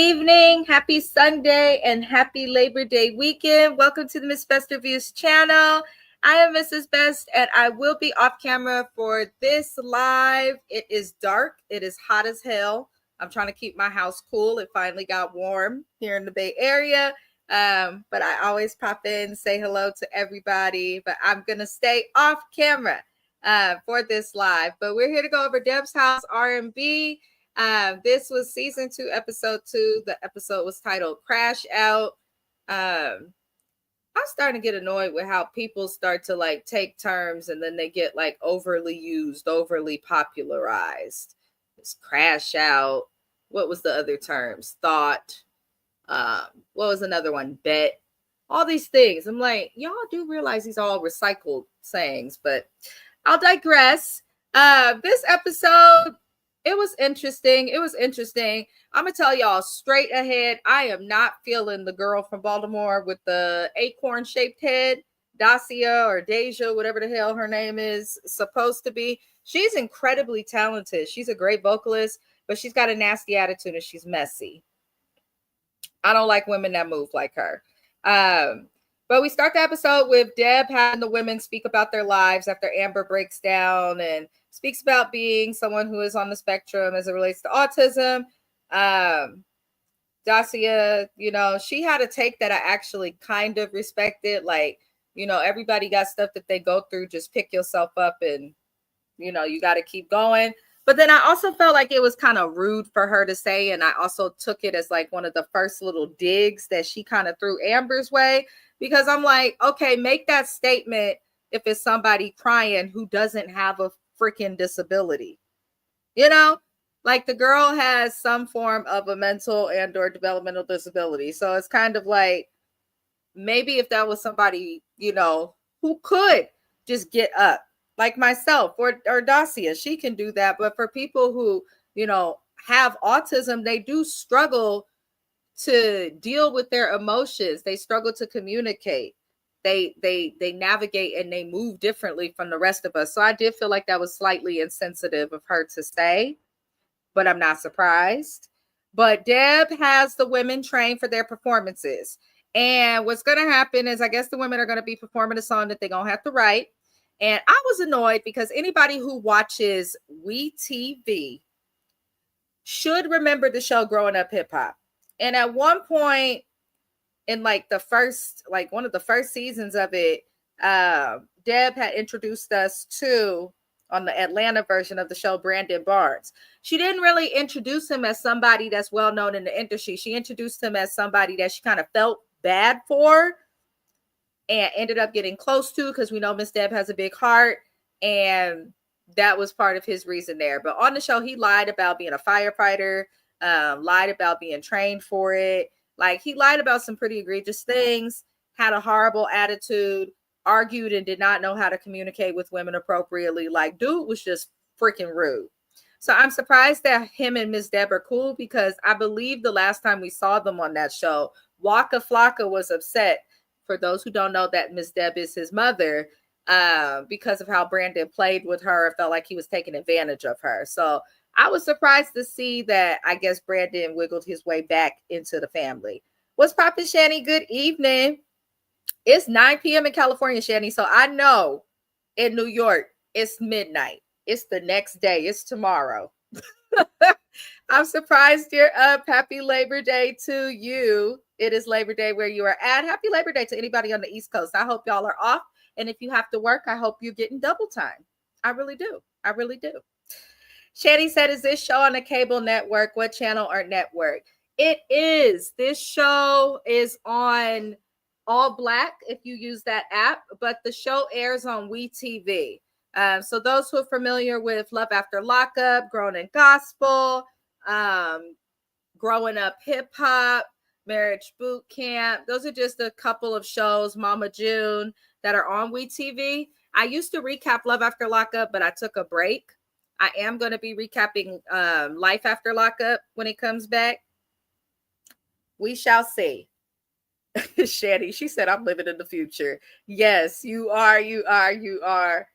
evening, happy Sunday, and happy Labor Day weekend. Welcome to the Miss Best Reviews channel. I am Mrs. Best, and I will be off camera for this live. It is dark. It is hot as hell. I'm trying to keep my house cool. It finally got warm here in the Bay Area. But I always pop in, say hello to everybody. But I'm going to stay off camera for this live. But we're here to go over Debs House R&B. This was season 2, episode 2. The episode was titled Crash Out. I'm starting to get annoyed with how people start to like take terms and then they get like overly used, overly popularized. It's crash out. What was the other terms? Thought. What was another one? Bet. All these things. I'm like, y'all do realize these are all recycled sayings, but I'll digress. This episode, it was interesting. I'm going to tell y'all straight ahead, I am not feeling the girl from Baltimore with the acorn-shaped head, Dacia or Deja, whatever the hell her name is supposed to be. She's incredibly talented. She's a great vocalist, but she's got a nasty attitude and she's messy. I don't like women that move like her. But we start the episode with Deb having the women speak about their lives after Amber breaks down and speaks about being someone who is on the spectrum as it relates to autism. Dacia, she had a take that I actually kind of respected. Like, everybody got stuff that they go through. Just pick yourself up and, you got to keep going. But then I also felt like it was kind of rude for her to say. And I also took it as like one of the first little digs that she kind of threw Amber's way. Because I'm like, okay, make that statement if it's somebody crying who doesn't have a freaking disability. Like the girl has some form of a mental and or developmental disability. So it's kind of like, maybe if that was somebody, who could just get up, like myself or Dacia, she can do that. But for people who, have autism, they do struggle to deal with their emotions. They struggle to communicate. They navigate and they move differently from the rest of us. So I did feel like that was slightly insensitive of her to say, but I'm not surprised. But Deb has the women trained for their performances. And what's going to happen is I guess the women are going to be performing a song that they're going to have to write. And I was annoyed because anybody who watches WeTV should remember the show Growing Up Hip Hop. And at one point in like one of the first seasons of it, Deb had introduced us to, on the Atlanta version of the show, Brandon Barnes. She didn't really introduce him as somebody that's well known in the industry. She introduced him as somebody that she kind of felt bad for and ended up getting close to, because we know Miss Deb has a big heart, and that was part of his reason there. But on the show, he lied about being a firefighter, lied about being trained for it. Like, he lied about some pretty egregious things, had a horrible attitude, argued and did not know how to communicate with women appropriately. Like, dude was just freaking rude. So I'm surprised that him and Miss Deb are cool, because I believe the last time we saw them on that show, Waka Flocka was upset. For those who don't know, that Miss Deb is his mother, because of how Brandon played with her. It felt like he was taking advantage of her. So I was surprised to see that I guess Brandon wiggled his way back into the family. What's poppin', Shani? Good evening. It's 9 p.m. in California, Shani. So I know in New York, it's midnight. It's the next day. It's tomorrow. I'm surprised you're up. Happy Labor Day to you. It is Labor Day where you are at. Happy Labor Day to anybody on the East Coast. I hope y'all are off. And if you have to work, I hope you're getting double time. I really do. I really do. Shani said, is this show on a cable network? What channel or network? It is. This show is on All Black if you use that app, but the show airs on WeTV. So those who are familiar with Love After Lockup, Grown in Gospel, Growing Up Hip Hop, Marriage Boot Camp, those are just a couple of shows, Mama June, that are on WeTV. I used to recap Love After Lockup, but I took a break. I am going to be recapping Life After Lockup when it comes back. We shall see. Shani, she said, I'm living in the future. Yes, you are.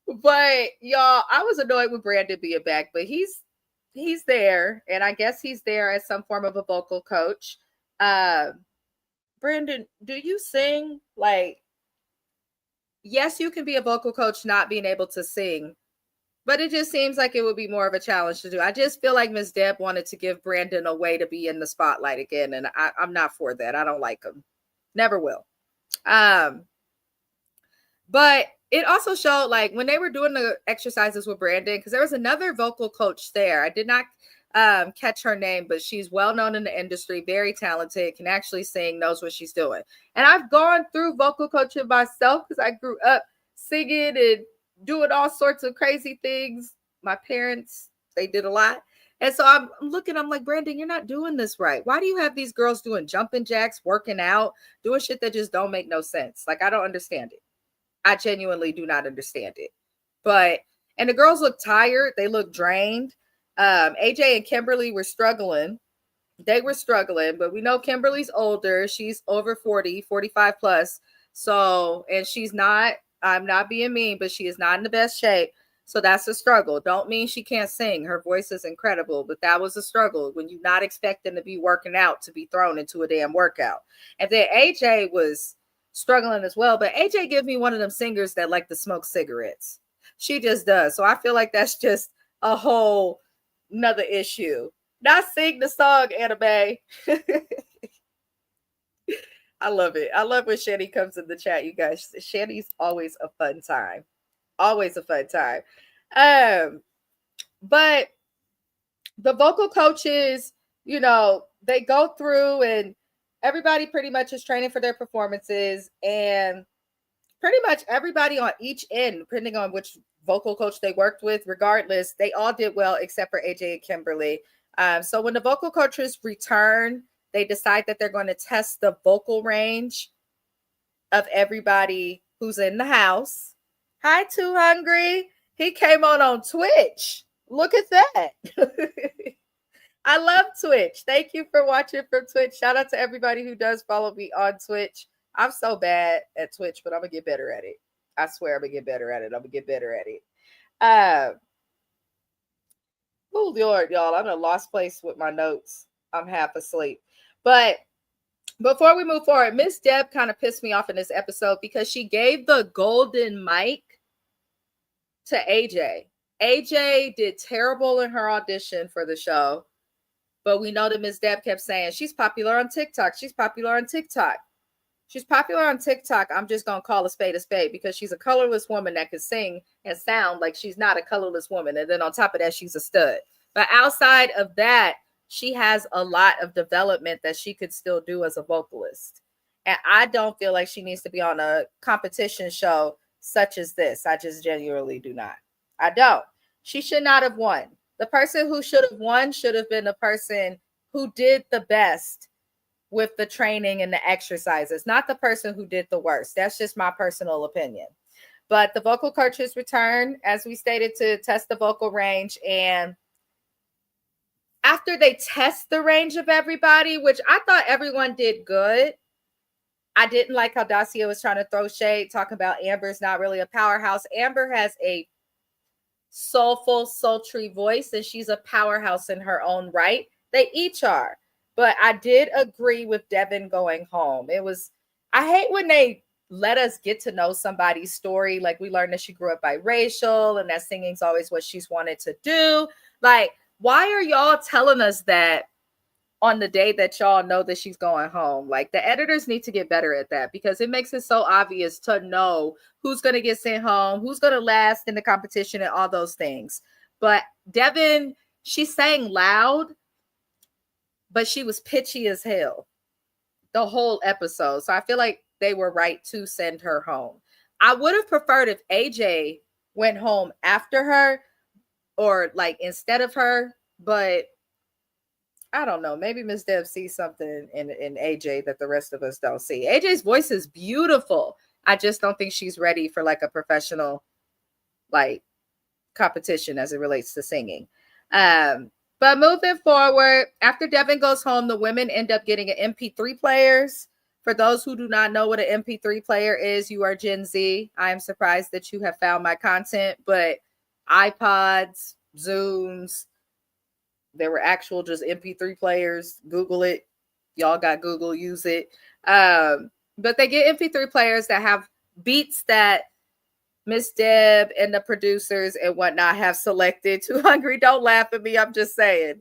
But y'all, I was annoyed with Brandon being back, but he's he's there, and I guess he's there as some form of a vocal coach. Uh, Brandon, do you sing? Like, yes, you can be a vocal coach not being able to sing, but it just seems like it would be more of a challenge to do. I just feel like Miss Deb wanted to give Brandon a way to be in the spotlight again, and I'm not for that. I don't like him. Never will. Um, but it also showed, like, when they were doing the exercises with Brandon, because there was another vocal coach there. I did not catch her name, but she's well known in the industry, very talented, can actually sing, knows what she's doing. And I've gone through vocal coaching myself because I grew up singing and doing all sorts of crazy things. My parents, they did a lot. And so I'm looking, I'm like, Brandon, you're not doing this right. Why do you have these girls doing jumping jacks, working out, doing shit that just don't make no sense? Like, I don't understand it. I genuinely do not understand it. But, and the girls look tired. They look drained. AJ and Kimberly were struggling. They were struggling, but we know Kimberly's older. She's over 40, 45 plus. So, and she's not, I'm not being mean, but she is not in the best shape. So that's a struggle. Don't mean she can't sing. Her voice is incredible, but that was a struggle when you're not expecting to be working out to be thrown into a damn workout. And then AJ was struggling as well, but AJ gives me one of them singers that like to smoke cigarettes. She just does. So I feel like that's just a whole another issue. Not sing the song, anime. I love it. I love when Shanny comes in the chat, you guys. Shanny's always a fun time. Always a fun time. But the vocal coaches, you know, they go through and everybody pretty much is training for their performances, and pretty much everybody on each end, depending on which vocal coach they worked with, regardless, they all did well except for AJ and Kimberly. So when the vocal coaches return, they decide that they're going to test the vocal range of everybody who's in the house. Hi, Too Hungry. He came on Twitch. Look at that. I love Twitch. Thank you for watching from Twitch. Shout out to everybody who does follow me on Twitch. I'm so bad at Twitch, but I'm going to get better at it. I swear I'm going to get better at it. I'm going to get better at it. Oh, Lord, y'all. I'm in a lost place with my notes. I'm half asleep. But before we move forward, Miss Deb kind of pissed me off in this episode because she gave the golden mic to AJ. AJ did terrible in her audition for the show, but we know that Miss Deb kept saying she's popular on TikTok. She's popular on TikTok. She's popular on TikTok. I'm just going to call a spade because she's a colorless woman that can sing and sound like she's not a colorless woman. And then on top of that, she's a stud. But outside of that, she has a lot of development that she could still do as a vocalist. And I don't feel like she needs to be on a competition show such as this. I just genuinely do not. I don't. She should not have won. The person who should have won should have been the person who did the best with the training and the exercises, not the person who did the worst. That's just my personal opinion. But the vocal coaches return, as we stated, to test the vocal range. And after they test the range of everybody, which I thought everyone did good, I didn't like how Dacia was trying to throw shade, talking about Amber's not really a powerhouse. Amber has a soulful, sultry voice, and she's a powerhouse in her own right. They each are. But I did agree with Devin going home. I hate when they let us get to know somebody's story. Like, we learned that she grew up biracial and that singing's always what she's wanted to do. Like, why are y'all telling us that on the day that y'all know that she's going home? Like, the editors need to get better at that, because it makes it so obvious to know who's going to get sent home, who's going to last in the competition, and all those things. But Devin, she sang loud, but she was pitchy as hell the whole episode. So I feel like they were right to send her home. I would have preferred if AJ went home after her, or like instead of her, but I don't know. Maybe Miss Deb sees something in AJ that the rest of us don't see. AJ's voice is beautiful. I just don't think she's ready for like a professional like competition as it relates to singing. But moving forward, after Devin goes home, the women end up getting an MP3 players. For those who do not know what an MP3 player is, you are Gen Z. I am surprised that you have found my content, but iPods, Zooms, There were actual just MP3 players. Google it. Y'all got Google, use it. But they get MP3 players that have beats that Miss Deb and the producers and whatnot have selected. Too Hungry, don't laugh at me. I'm just saying.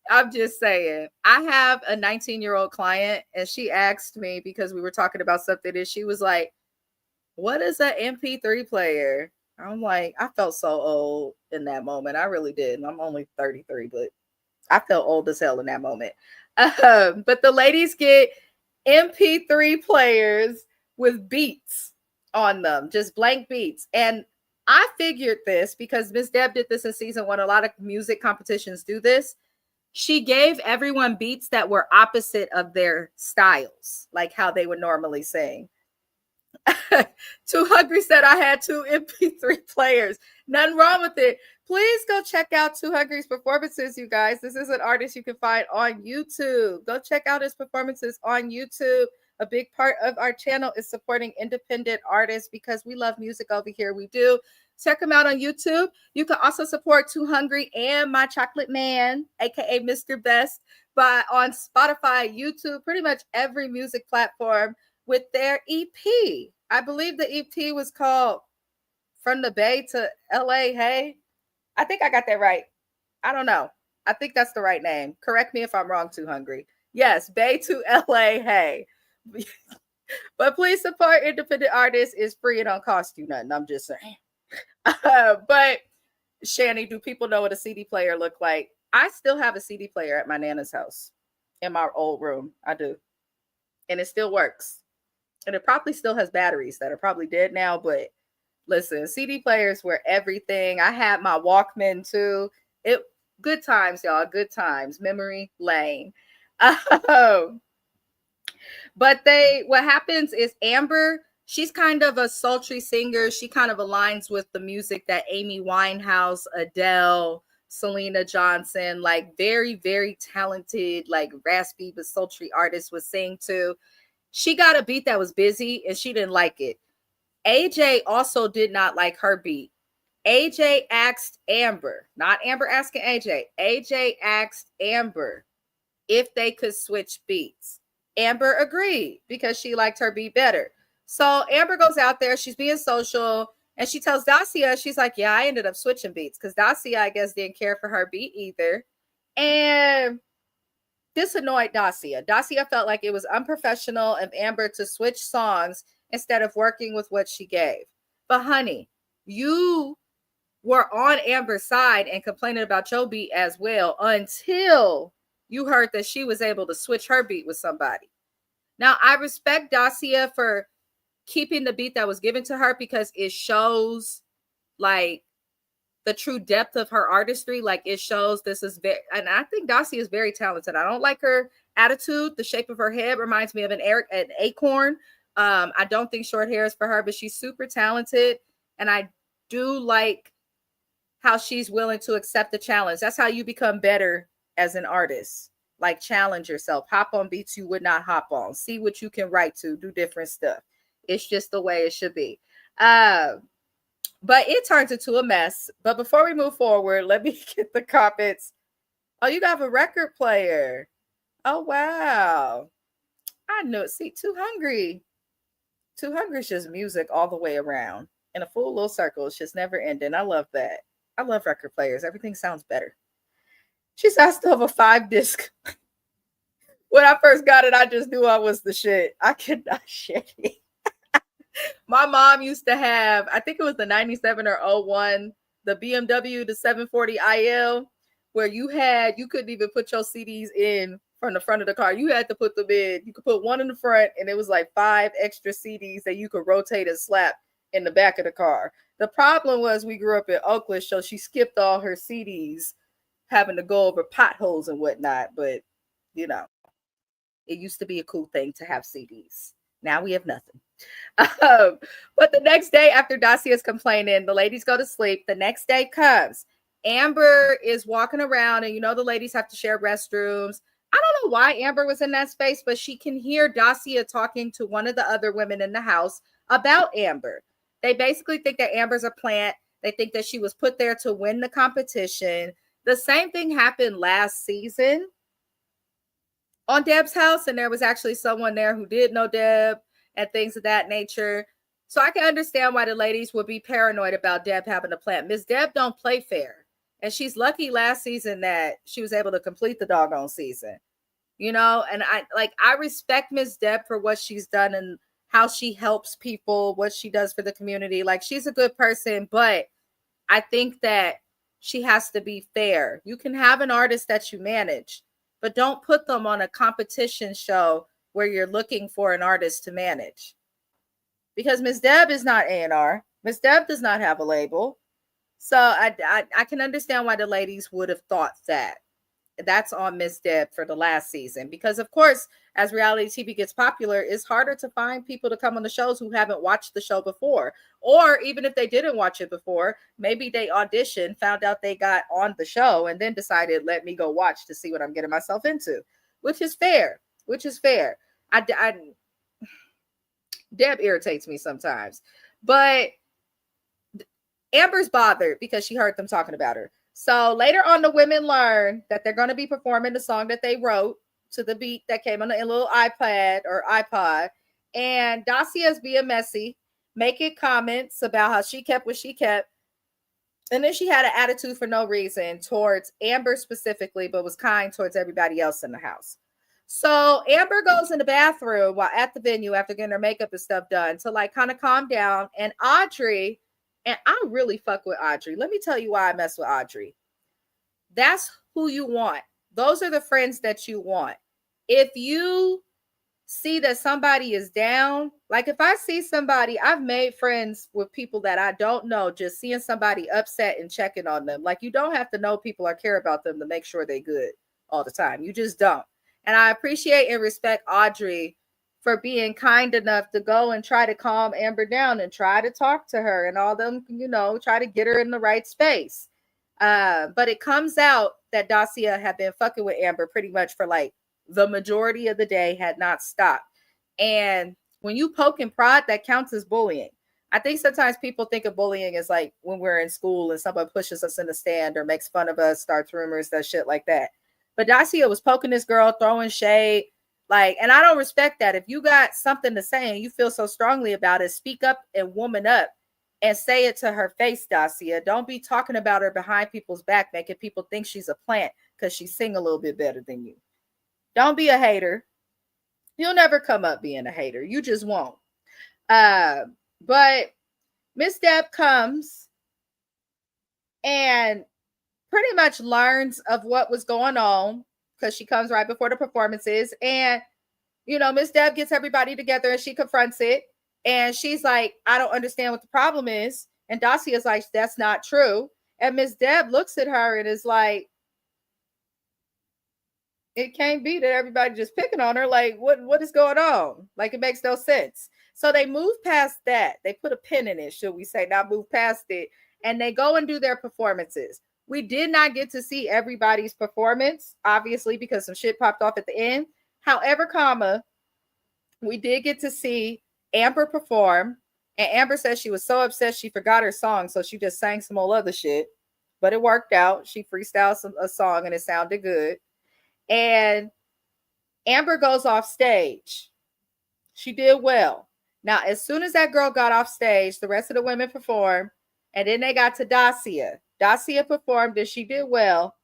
I'm just saying. I have a 19-year-old client, and she asked me because we were talking about something, and she was like, what is an MP3 player? I'm like, I felt so old in that moment. I really did. I'm only 33, but I felt old as hell in that moment. But the ladies get MP3 players with beats on them, just blank beats. And I figured this because Miss Deb did this in season 1. A lot of music competitions do this. She gave everyone beats that were opposite of their styles, like how they would normally sing. Too Hungry said I had 2 MP3 players. Nothing wrong with it. Please go check out Too Hungry's performances, you guys. This is an artist you can find on YouTube. Go check out his performances on YouTube. A big part of our channel is supporting independent artists because we love music over here. We do. Check him out on YouTube. You can also support Too Hungry and My Chocolate Man, aka Mr. Best, on Spotify, YouTube, pretty much every music platform with their EP. I believe the EP was called From the Bay to LA. Hey, I think I got that right. I don't know. I think that's the right name. Correct me if I'm wrong, Too Hungry. Yes, Bay to LA. Hey. But please support independent artists. It's free. It don't cost you nothing. I'm just saying. But Shani, do people know what a CD player look like? I still have a CD player at my Nana's house in my old room. I do. And it still works. And it probably still has batteries that are probably dead now. But listen, CD players were everything. I had my Walkman too. Good times, y'all. Good times. Memory lane. But what happens is Amber, she's kind of a sultry singer. She kind of aligns with the music that Amy Winehouse, Adele, Selena Johnson, like very, very talented, like raspy but sultry artists would sing to. She got a beat that was busy and she didn't like it. AJ also did not like her beat. AJ asked Amber, not Amber asking AJ. AJ asked Amber if they could switch beats. Amber agreed because she liked her beat better. So Amber goes out there, she's being social, and she tells Dacia, she's like, yeah, I ended up switching beats because Dacia, I guess, didn't care for her beat either. And this annoyed Dacia. Dacia felt like it was unprofessional of Amber to switch songs instead of working with what she gave. But honey, you were on Amber's side and complaining about your beat as well until you heard that she was able to switch her beat with somebody. Now, I respect Dacia for keeping the beat that was given to her because it shows like the true depth of her artistry. Like it shows this is very, and I think Dacia is very talented. I don't like her attitude. The shape of her head reminds me of an acorn. I don't think short hair is for her, but she's super talented. And I do like how she's willing to accept the challenge. That's how you become better as an artist. Like challenge yourself, hop on beats you would not hop on, see what you can write to, do different stuff. It's just the way it should be. But it turns into a mess. But before we move forward, let me get the comments. Oh, you got a record player. Oh, wow. I know it. See, Too Hungry. Too Hungry is just music all the way around in a full little circle. It's just never ending. I love that. I love record players. Everything sounds better. She said, I still have a 5-disc. When I first got it, I just knew I was the shit. I could not share it. My mom used to have, I think it was the 97 or 01, the BMW, the 740 IL, where you couldn't even put your CDs in from the front of the car. You had to put them in. You could put one in the front, and it was like 5 extra CDs that you could rotate and slap in the back of the car. The problem was we grew up in Oakland, so she skipped all her CDs, having to go over potholes and whatnot. But, you know, it used to be a cool thing to have CDs. Now we have nothing. But the next day after Dacia is complaining, the ladies go to sleep. The next day comes. Amber is walking around, and the ladies have to share restrooms. I don't know why Amber was in that space, but she can hear Dacia talking to one of the other women in the house about Amber. They basically think that Amber's a plant. They think that she was put there to win the competition. The same thing happened last season on Deb's house, and there was actually someone there who did know Deb and things of that nature. So I can understand why the ladies would be paranoid about Deb having a plant. Miss Deb don't play fair. And she's lucky last season that she was able to complete the doggone season. You know, and I respect Miss Deb for what she's done and how she helps people, what she does for the community. Like, she's a good person, but I think that she has to be fair. You can have an artist that you manage, but don't put them on a competition show where you're looking for an artist to manage. Because Miss Deb is not A&R. Miss Deb does not have a label. So I can understand why the ladies would have thought that. That's on Miss Deb for the last season. Because, of course, as reality TV gets popular, it's harder to find people to come on the shows who haven't watched the show before. Or even if they didn't watch it before, maybe they auditioned, found out they got on the show, and then decided, let me go watch to see what I'm getting myself into. Which is fair. Deb irritates me sometimes. But Amber's bothered because she heard them talking about her. So later on, the women learn that they're going to be performing the song that they wrote to the beat that came on a little iPad or iPod. And Dacia's being messy, making comments about how she kept what she kept. And then she had an attitude for no reason towards Amber specifically, but was kind towards everybody else in the house. So Amber goes in the bathroom while at the venue after getting her makeup and stuff done to like kind of calm down. And Audrey... And I really fuck with Audrey. Let me tell you why I mess with Audrey. That's who you want. Those are the friends that you want. If you see that somebody is down, like if I see somebody, I've made friends with people that I don't know, just seeing somebody upset and checking on them. Like, you don't have to know people or care about them to make sure they're good all the time. You just don't. And I appreciate and respect Audrey for being kind enough to go and try to calm Amber down and try to talk to her and all them, you know, try to get her in the right space. But it comes out that Dacia had been fucking with Amber pretty much for like the majority of the day, had not stopped. And when you poke and prod, that counts as bullying. I think sometimes people think of bullying as like when we're in school and someone pushes us in the stand or makes fun of us, starts rumors, that shit like that. But Dacia was poking this girl, throwing shade. Like, and I don't respect that. If you got something to say and you feel so strongly about it, speak up and woman up and say it to her face, Dacia. Don't be talking about her behind people's back, making people think she's a plant because she sing a little bit better than you. Don't be a hater. You'll never come up being a hater. You just won't. But Miss Deb comes and pretty much learns of what was going on, because she comes right before the performances. And, you know, Miss Deb gets everybody together and she confronts it. And she's like, I don't understand what the problem is. And Dacia's like, that's not true. And Miss Deb looks at her and is like, it can't be that everybody just picking on her. Like, what is going on? Like, it makes no sense. So they move past that. They put a pin in it, should we say, not move past it. And they go and do their performances. We did not get to see everybody's performance, obviously, because some shit popped off at the end. However, we did get to see Amber perform. And Amber says she was so upset she forgot her song, so she just sang some old other shit. But it worked out. She freestyled a song and it sounded good. And Amber goes off stage. She did well. Now, as soon as that girl got off stage, the rest of the women performed. And then they got to Dacia. Dacia performed and she did well.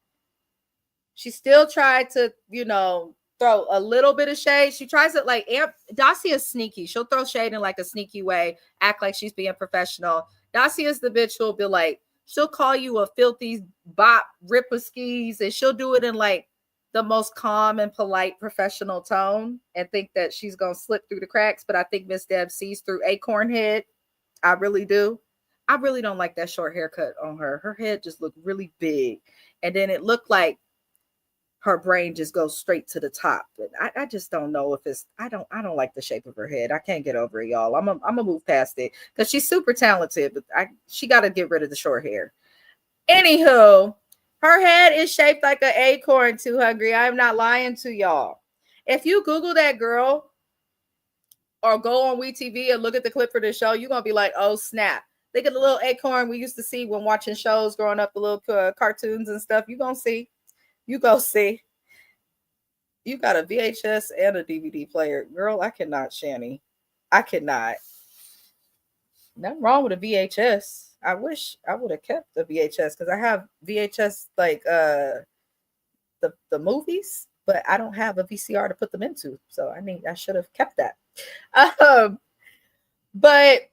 She still tried to, you know, throw a little bit of shade. She tries to like, Dacia's sneaky. She'll throw shade in like a sneaky way, act like she's being professional. Dacia's the bitch who'll be like, she'll call you a filthy bop, rip of skis, and she'll do it in like the most calm and polite professional tone and think that she's going to slip through the cracks. But I think Miss Deb sees through acorn head. I really do. I really don't like that short haircut on her. Her head just looked really big. And then it looked like her brain just goes straight to the top. But I just don't know if it's, I don't like the shape of her head. I can't get over it, y'all. I'm gonna move past it because she's super talented, but she got to get rid of the short hair. Anywho, her head is shaped like an acorn, Too Hungry. I'm not lying to y'all. If you Google that girl or go on WeTV and look at the clip for the show, you're going to be like, oh, snap. Think of the little acorn we used to see when watching shows growing up, the little cartoons and stuff. You gonna see. You go see. You got a VHS and a DVD player. Girl, I cannot, Shani. I cannot. Nothing wrong with a VHS. I wish I would have kept the VHS because I have VHS like the movies, but I don't have a VCR to put them into. So I should have kept that. But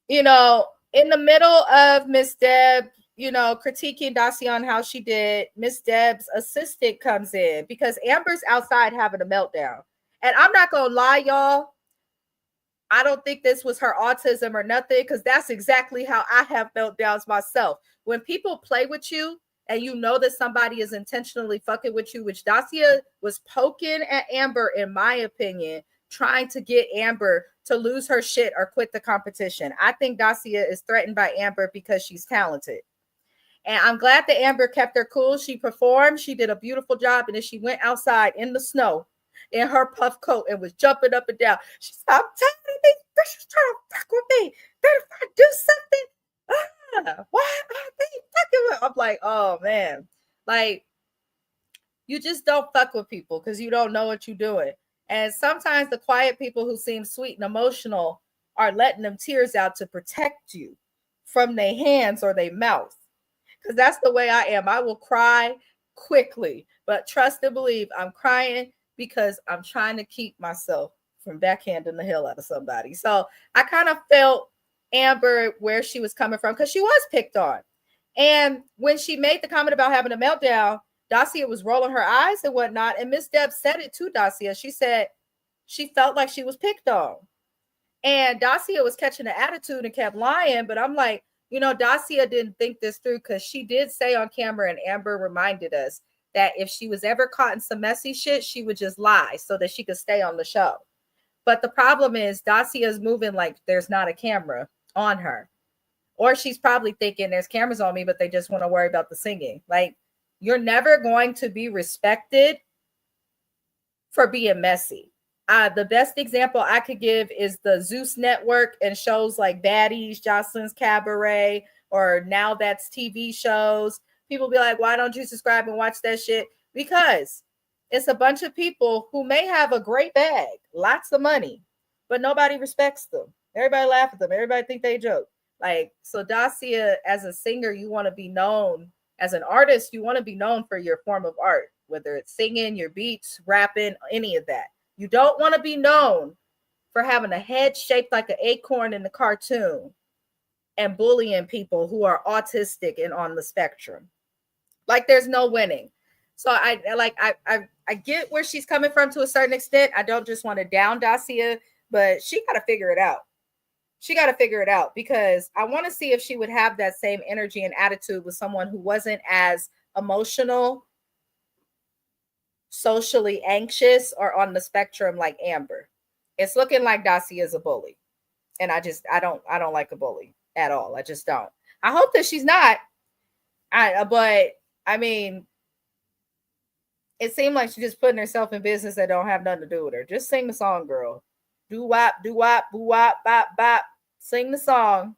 you know, in the middle of Miss Deb, you know, critiquing Dacia on how she did, Miss Deb's assistant comes in because Amber's outside having a meltdown. And I'm not gonna lie, y'all. I don't think this was her autism or nothing, because that's exactly how I have meltdowns myself. When people play with you and you know that somebody is intentionally fucking with you, which Dacia was poking at Amber, in my opinion, trying to get Amber to lose her shit or quit the competition. I think Dacia is threatened by Amber because she's talented. And I'm glad that Amber kept her cool. She performed. She did a beautiful job. And then she went outside in the snow in her puff coat and was jumping up and down. She said, I'm tired of these bitches trying to fuck with me. Then if I do something, why are they fucking with? I'm like, oh man. Like, you just don't fuck with people because you don't know what you're doing. And sometimes the quiet people who seem sweet and emotional are letting them tears out to protect you from their hands or their mouth. Because that's the way I am. I will cry quickly, but trust and believe I'm crying because I'm trying to keep myself from backhanding the hell out of somebody. So I kind of felt Amber where she was coming from because she was picked on. And when she made the comment about having a meltdown, Dacia was rolling her eyes and whatnot. And Miss Deb said it to Dacia. She said she felt like she was picked on. And Dacia was catching the attitude and kept lying. But I'm like, you know, Dacia didn't think this through because she did say on camera, and Amber reminded us that if she was ever caught in some messy shit, she would just lie so that she could stay on the show. But the problem is Dacia is moving like there's not a camera on her. Or she's probably thinking there's cameras on me, but they just want to worry about the singing. Like, you're never going to be respected for being messy. The best example I could give is the Zeus Network and shows like Baddies, Jocelyn's Cabaret, or Now That's TV shows. People be like, why don't you subscribe and watch that shit? Because it's a bunch of people who may have a great bag, lots of money, but nobody respects them. Everybody laugh at them. Everybody think they joke. Like, so Dacia, as a singer, you want to be known. As an artist, you want to be known for your form of art, whether it's singing, your beats, rapping, any of that. You don't want to be known for having a head shaped like an acorn in the cartoon and bullying people who are autistic and on the spectrum. Like, there's no winning. So I get where she's coming from to a certain extent. I don't just want to down Dacia, but she got to figure it out. She got to figure it out, because I want to see if she would have that same energy and attitude with someone who wasn't as emotional, socially anxious, or on the spectrum like Amber. It's looking like Dacia is a bully. And I don't like a bully at all. I just don't. I hope that she's not. But I mean, it seemed like she's just putting herself in business that don't have nothing to do with her. Just sing the song, girl. Do-wop, boo-wop, bop, bop. Sing the song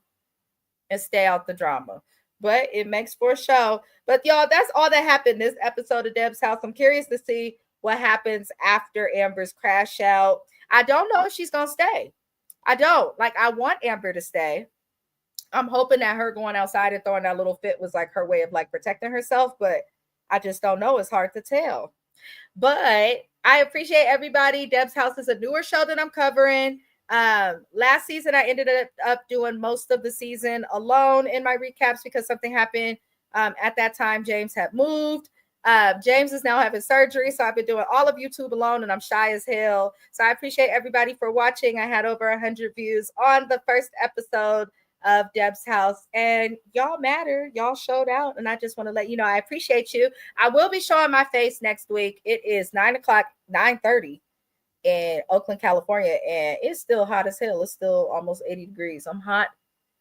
and stay out the drama. But it makes for a show. But y'all, that's all that happened this episode of Debs House. I'm curious to see what happens after Amber's crash out. I don't know if she's going to stay. I don't. Like, I want Amber to stay. I'm hoping that her going outside and throwing that little fit was like her way of like protecting herself. But I just don't know. It's hard to tell. But I appreciate everybody. Debs House is a newer show that I'm covering. Last season, I ended up doing most of the season alone in my recaps because something happened. At that time, James had moved. James is now having surgery, so I've been doing all of YouTube alone, and I'm shy as hell. So I appreciate everybody for watching. I had over 100 views on the first episode of Debs House, and y'all matter. Y'all showed out, and I just want to let you know I appreciate you. I will be showing my face next week. It is 9:30 in Oakland, California, and it's still hot as hell. It's still almost 80 degrees. I'm hot.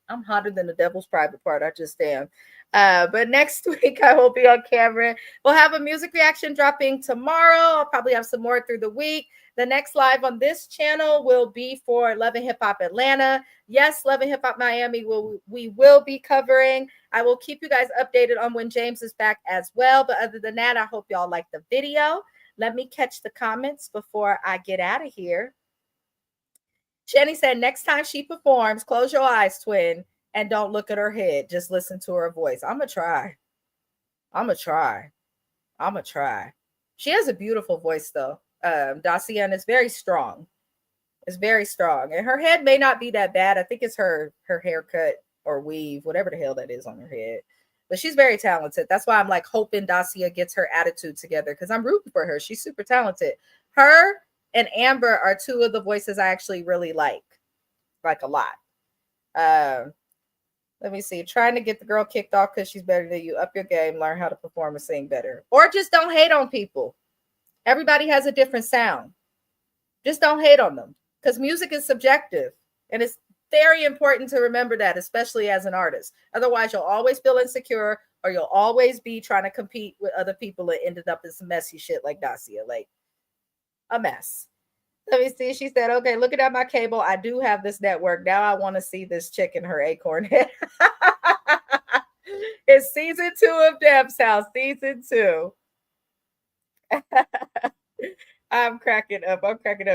I'm hotter than the devil's private part. I just am. But next week I will be on camera. We'll have a music reaction dropping tomorrow. I'll probably have some more through the week. The next live on this channel will be for Love and Hip Hop Atlanta. Yes, Love and Hip Hop Miami we will be covering. I will keep you guys updated on when James is back as well. But other than that, I hope y'all like the video. Let me catch the comments before I get out of here. Jenny said, next time she performs, close your eyes, twin, and don't look at her head. Just listen to her voice. I'm going to try. I'm going to try. I'm going to try. She has a beautiful voice, though. Dacia, and it's very strong. It's very strong. And her head may not be that bad. I think it's her haircut or weave, whatever the hell that is on her head. But she's very talented. That's why I'm like hoping Dacia gets her attitude together because I'm rooting for her. She's super talented. Her and Amber are two of the voices I actually really like a lot. Let me see. Trying to get the girl kicked off because she's better than you. Up your game. Learn how to perform and sing better. Or just don't hate on people. Everybody has a different sound. Just don't hate on them because music is subjective. And it's very important to remember that, especially as an artist. Otherwise, you'll always feel insecure or you'll always be trying to compete with other people and ended up in some messy shit like Dacia. Like a mess. Let me see. She said, okay, looking at my cable, I do have this network. Now I want to see this chick in her acorn head. It's season 2 of Debs House. Season 2. I'm cracking up.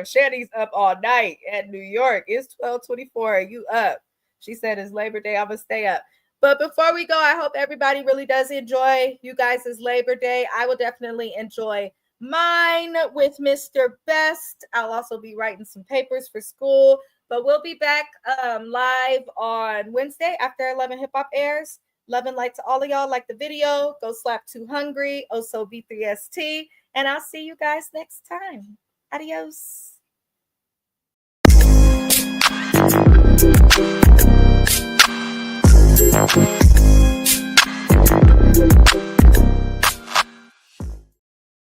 Shanny's up all night at New York. It's 12:24. Are you up? She said it's Labor Day. I'm going to stay up. But before we go, I hope everybody really does enjoy you guys' Labor Day. I will definitely enjoy mine with Mr. Best. I'll also be writing some papers for school. But we'll be back live on Wednesday after 11 Hip Hop airs. Love and light to all of y'all. Like the video. Go slap Too Hungry. Also B3ST. And I'll see you guys next time. Adios.